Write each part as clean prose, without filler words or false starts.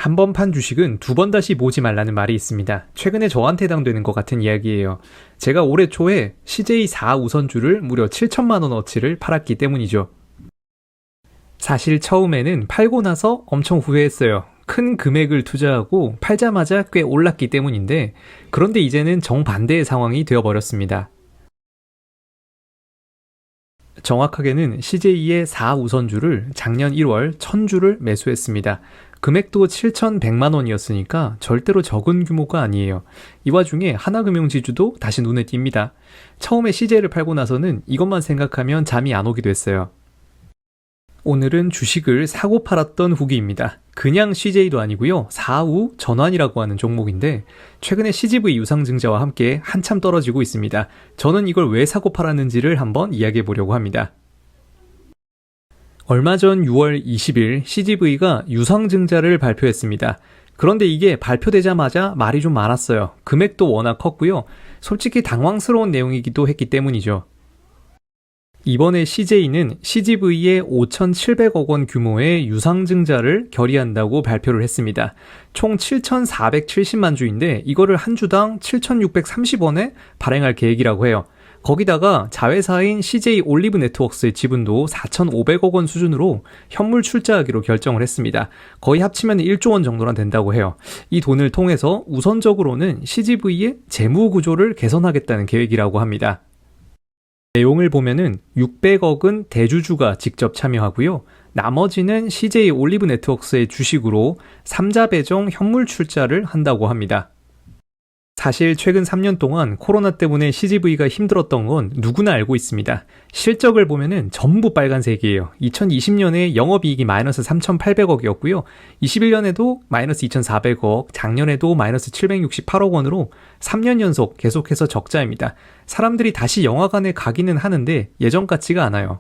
한 번 판 주식은 두 번 다시 모지 말라는 말이 있습니다. 최근에 저한테 해당되는 것 같은 이야기예요. 제가 올해 초에 CJ 4우선주를 무려 7천만 원어치를 팔았기 때문이죠. 사실 처음에는 팔고 나서 엄청 후회했어요. 큰 금액을 투자하고 팔자마자 꽤 올랐기 때문인데, 그런데 이제는 정반대의 상황이 되어버렸습니다. 정확하게는 CJ의 4우선주를 작년 1월 1000주를 매수했습니다. 금액도 7,100만 원이었으니까 절대로 적은 규모가 아니에요. 이 와중에 하나금융지주도 다시 눈에 띕니다. 처음에 CJ를 팔고 나서는 이것만 생각하면 잠이 안 오기도 했어요. 오늘은 주식을 사고 팔았던 후기입니다. 그냥 CJ도 아니고요. 4우 전환이라고 하는 종목인데 최근에 CGV 유상증자와 함께 한참 떨어지고 있습니다. 저는 이걸 왜 사고 팔았는지를 한번 이야기해 보려고 합니다. 얼마 전 6월 20일 CGV가 유상증자를 발표했습니다. 그런데 이게 발표되자마자 말이 좀 많았어요. 금액도 워낙 컸고요. 솔직히 당황스러운 내용이기도 했기 때문이죠. 이번에 CJ는 CGV의 5,700억 원 규모의 유상증자를 결의한다고 발표를 했습니다. 총 7,470만 주인데 이거를 한 주당 7,630원에 발행할 계획이라고 해요. 거기다가 자회사인 CJ 올리브 네트워크스의 지분도 4,500억 원 수준으로 현물 출자하기로 결정을 했습니다. 거의 합치면 1조 원 정도나 된다고 해요. 이 돈을 통해서 우선적으로는 CGV의 재무 구조를 개선하겠다는 계획이라고 합니다. 내용을 보면은 600억은 대주주가 직접 참여하고요. 나머지는 CJ 올리브 네트워크스의 주식으로 3자 배정 현물 출자를 한다고 합니다. 사실 최근 3년 동안 코로나 때문에 CGV가 힘들었던 건 누구나 알고 있습니다. 실적을 보면은 전부 빨간색이에요. 2020년에 영업이익이 마이너스 3,800억이었고요. 21년에도 마이너스 2,400억, 작년에도 마이너스 768억 원으로 3년 연속 계속해서 적자입니다. 사람들이 다시 영화관에 가기는 하는데 예전 같지가 않아요.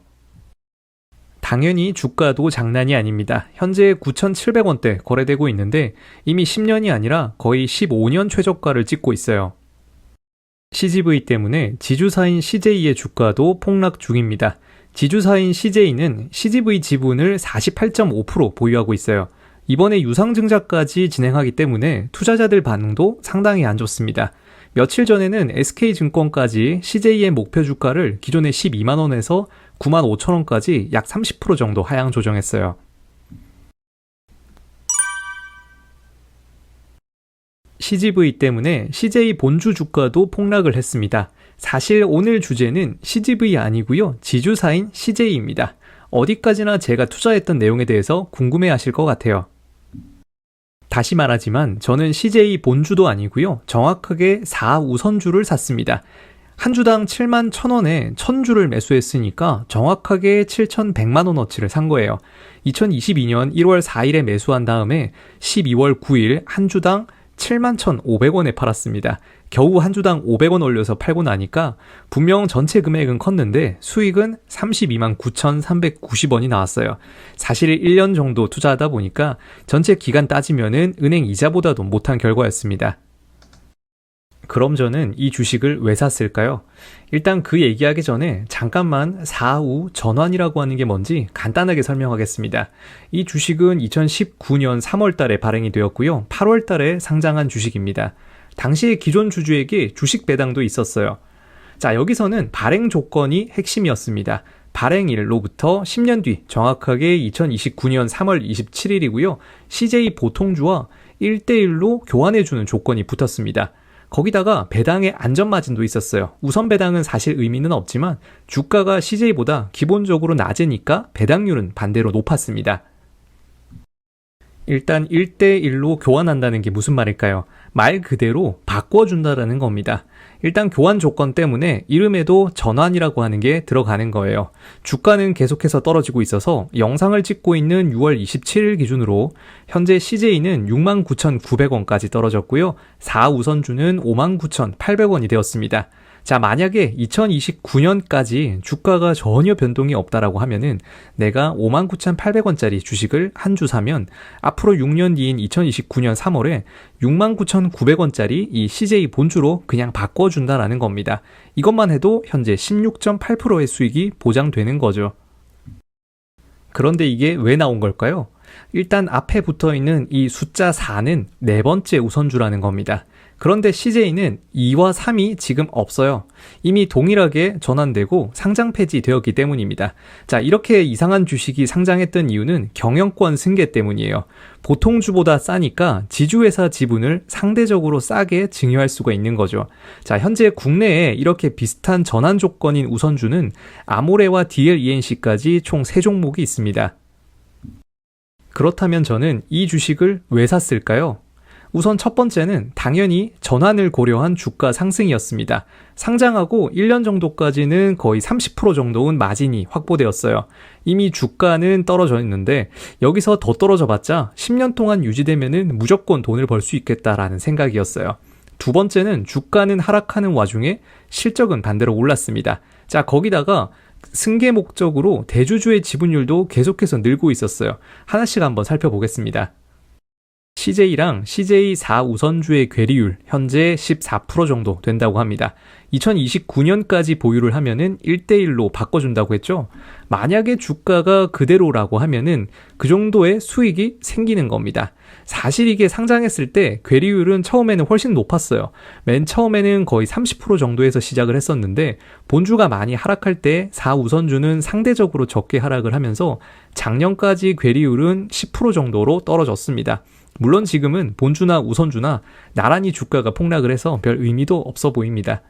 당연히 주가도 장난이 아닙니다. 현재 9,700원대 거래되고 있는데 이미 10년이 아니라 거의 15년 최저가를 찍고 있어요. CGV 때문에 지주사인 CJ의 주가도 폭락 중입니다. 지주사인 CJ는 CGV 지분을 48.5% 보유하고 있어요. 이번에 유상증자까지 진행하기 때문에 투자자들 반응도 상당히 안 좋습니다. 며칠 전에는 SK증권까지 CJ의 목표 주가를 기존의 12만원에서 9만 5천원까지 약 30% 정도 하향 조정했어요. CGV 때문에 CJ 본주 주가도 폭락을 했습니다. 사실 오늘 주제는 CGV 아니고요. 지주사인 CJ입니다. 어디까지나 제가 투자했던 내용에 대해서 궁금해하실 것 같아요. 다시 말하지만 저는 CJ 본주도 아니고요. 정확하게 4우선주를 샀습니다. 한 주당 7만 1,000원에 1,000주를 매수했으니까 정확하게 7,100만 원어치를 산 거예요. 2022년 1월 4일에 매수한 다음에 12월 9일 한 주당 7만 1,500원에 팔았습니다. 겨우 한 주당 500원 올려서 팔고 나니까 분명 전체 금액은 컸는데 수익은 32만 9,390원이 나왔어요. 사실 1년 정도 투자하다 보니까 전체 기간 따지면은 은행 이자보다도 못한 결과였습니다. 그럼 저는 이 주식을 왜 샀을까요? 일단 그 얘기하기 전에 잠깐만 4우 전환이라고 하는 게 뭔지 간단하게 설명하겠습니다. 이 주식은 2019년 3월 달에 발행이 되었고요. 8월 달에 상장한 주식입니다. 당시에 기존 주주에게 주식 배당도 있었어요. 자, 여기서는 발행 조건이 핵심이었습니다. 발행일로부터 10년 뒤 정확하게 2029년 3월 27일이고요. CJ 보통주와 1대1로 교환해주는 조건이 붙었습니다. 거기다가 배당의 안전마진도 있었어요. 우선 배당은 사실 의미는 없지만 주가가 CJ보다 기본적으로 낮으니까 배당률은 반대로 높았습니다. 일단 1대1로 교환한다는 게 무슨 말일까요? 말 그대로 바꿔준다라는 겁니다. 일단 교환 조건 때문에 이름에도 전환이라고 하는 게 들어가는 거예요. 주가는 계속해서 떨어지고 있어서 영상을 찍고 있는 6월 27일 기준으로 현재 CJ는 69,900원까지 떨어졌고요. 4우선주는 59,800원이 되었습니다. 자, 만약에 2029년까지 주가가 전혀 변동이 없다라고 하면은 내가 59,800원짜리 주식을 한 주 사면 앞으로 6년 뒤인 2029년 3월에 69,900원짜리 이 CJ 본주로 그냥 바꿔준다라는 겁니다. 이것만 해도 현재 16.8%의 수익이 보장되는 거죠. 그런데 이게 왜 나온 걸까요? 일단 앞에 붙어 있는 이 숫자 4는 네 번째 우선주라는 겁니다. 그런데 CJ는 2와 3이 지금 없어요. 이미 동일하게 전환되고 상장 폐지되었기 때문입니다. 자, 이렇게 이상한 주식이 상장했던 이유는 경영권 승계 때문이에요. 보통주보다 싸니까 지주회사 지분을 상대적으로 싸게 증여할 수가 있는 거죠. 자, 현재 국내에 이렇게 비슷한 전환 조건인 우선주는 아모레와 DLENC까지 총 3종목이 있습니다. 그렇다면 저는 이 주식을 왜 샀을까요? 우선 첫 번째는 당연히 전환을 고려한 주가 상승이었습니다. 상장하고 1년 정도까지는 거의 30% 정도는 마진이 확보되었어요. 이미 주가는 떨어져 있는데 여기서 더 떨어져 봤자 10년 동안 유지되면은 무조건 돈을 벌 수 있겠다라는 생각이었어요. 두 번째는 주가는 하락하는 와중에 실적은 반대로 올랐습니다. 자, 거기다가 승계 목적으로 대주주의 지분율도 계속해서 늘고 있었어요. 하나씩 한번 살펴보겠습니다. CJ랑 CJ 4우선주의 괴리율 현재 14% 정도 된다고 합니다. 2029년까지 보유를 하면은 1대1로 바꿔준다고 했죠. 만약에 주가가 그대로라고 하면은 그 정도의 수익이 생기는 겁니다. 사실 이게 상장했을 때 괴리율은 처음에는 훨씬 높았어요. 맨 처음에는 거의 30% 정도에서 시작을 했었는데 본주가 많이 하락할 때 4우선주는 상대적으로 적게 하락을 하면서 작년까지 괴리율은 10% 정도로 떨어졌습니다. 물론 지금은 본주나 우선주나 나란히 주가가 폭락을 해서 별 의미도 없어 보입니다.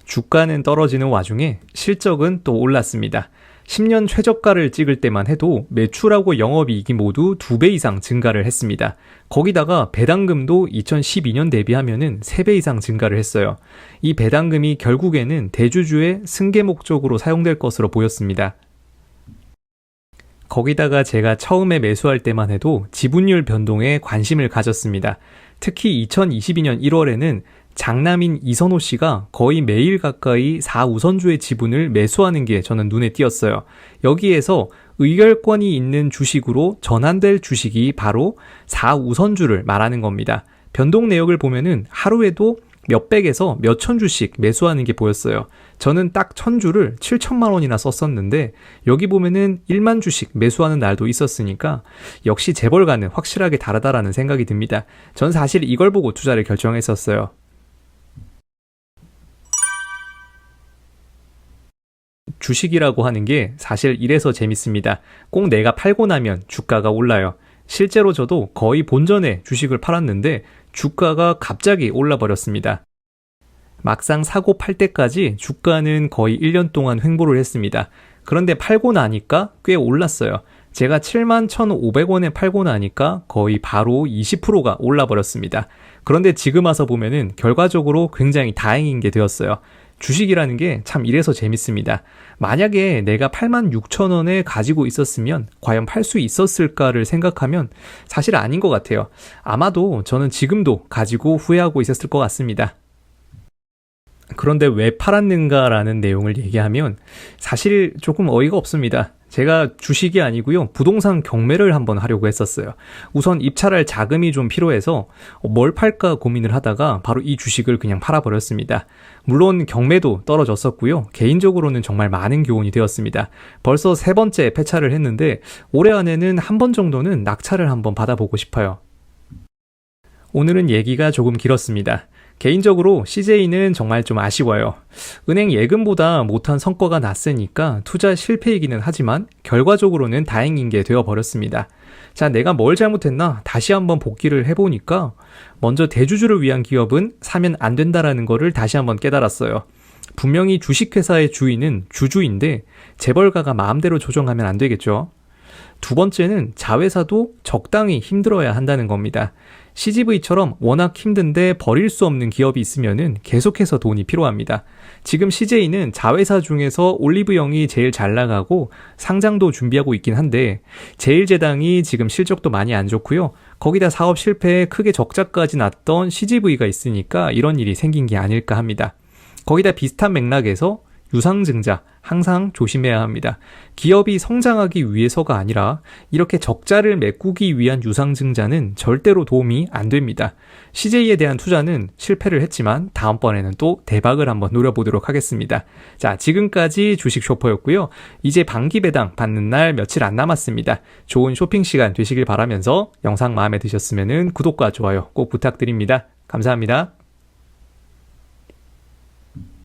주가는 떨어지는 와중에 실적은 또 올랐습니다. 10년 최저가를 찍을 때만 해도 매출하고 영업이익이 모두 2배 이상 증가를 했습니다. 거기다가 배당금도 2012년 대비하면은 3배 이상 증가를 했어요. 이 배당금이 결국에는 대주주의 승계 목적으로 사용될 것으로 보였습니다. 거기다가 제가 처음에 매수할 때만 해도 지분율 변동에 관심을 가졌습니다. 특히 2022년 1월에는 장남인 이선호 씨가 거의 매일 가까이 4우선주의 지분을 매수하는 게 저는 눈에 띄었어요. 여기에서 의결권이 있는 주식으로 전환될 주식이 바로 4우선주를 말하는 겁니다. 변동 내역을 보면은 하루에도 몇백에서 몇천 주씩 매수하는 게 보였어요. 저는 딱 1000주를 7천만 원이나 썼었는데 여기 보면은 1만 주씩 매수하는 날도 있었으니까 역시 재벌가는 확실하게 다르다라는 생각이 듭니다. 전 사실 이걸 보고 투자를 결정했었어요. 주식이라고 하는 게 사실 이래서 재밌습니다. 꼭 내가 팔고 나면 주가가 올라요. 실제로 저도 거의 본전에 주식을 팔았는데 주가가 갑자기 올라버렸습니다. 막상 사고 팔 때까지 주가는 거의 1년 동안 횡보를 했습니다. 그런데 팔고 나니까 꽤 올랐어요. 제가 71,500원에 팔고 나니까 거의 바로 20%가 올라버렸습니다. 그런데 지금 와서 보면은 결과적으로 굉장히 다행인 게 되었어요. 주식이라는 게 참 이래서 재밌습니다. 만약에 내가 86,000원에 가지고 있었으면 과연 팔 수 있었을까를 생각하면 사실 아닌 것 같아요. 아마도 저는 지금도 가지고 후회하고 있었을 것 같습니다. 그런데 왜 팔았는가라는 내용을 얘기하면 사실 조금 어이가 없습니다. 제가 주식이 아니고요. 부동산 경매를 한번 하려고 했었어요. 우선 입찰할 자금이 좀 필요해서 뭘 팔까 고민을 하다가 바로 이 주식을 그냥 팔아버렸습니다. 물론 경매도 떨어졌었고요. 개인적으로는 정말 많은 교훈이 되었습니다. 벌써 3번째 폐차를 했는데 올해 안에는 한 번 정도는 낙찰을 한번 받아보고 싶어요. 오늘은 얘기가 조금 길었습니다. 개인적으로 CJ는 정말 좀 아쉬워요. 은행 예금보다 못한 성과가 났으니까 투자 실패이기는 하지만 결과적으로는 다행인 게 되어버렸습니다. 자, 내가 뭘 잘못했나 다시 한번 복기를 해보니까 먼저 대주주를 위한 기업은 사면 안 된다라는 거를 다시 한번 깨달았어요. 분명히 주식회사의 주인은 주주인데 재벌가가 마음대로 조정하면 안 되겠죠. 두 번째는 자회사도 적당히 힘들어야 한다는 겁니다. CGV처럼 워낙 힘든데 버릴 수 없는 기업이 있으면은 계속해서 돈이 필요합니다. 지금 CJ는 자회사 중에서 올리브영이 제일 잘 나가고 상장도 준비하고 있긴 한데 제1제당이 지금 실적도 많이 안 좋고요. 거기다 사업 실패에 크게 적자까지 났던 CGV가 있으니까 이런 일이 생긴 게 아닐까 합니다. 거기다 비슷한 맥락에서 유상증자, 항상 조심해야 합니다. 기업이 성장하기 위해서가 아니라 이렇게 적자를 메꾸기 위한 유상증자는 절대로 도움이 안 됩니다. CJ에 대한 투자는 실패를 했지만 다음번에는 또 대박을 한번 노려보도록 하겠습니다. 자, 지금까지 주식 쇼퍼였고요. 이제 반기 배당 받는 날 며칠 안 남았습니다. 좋은 쇼핑 시간 되시길 바라면서 영상 마음에 드셨으면 구독과 좋아요 꼭 부탁드립니다. 감사합니다.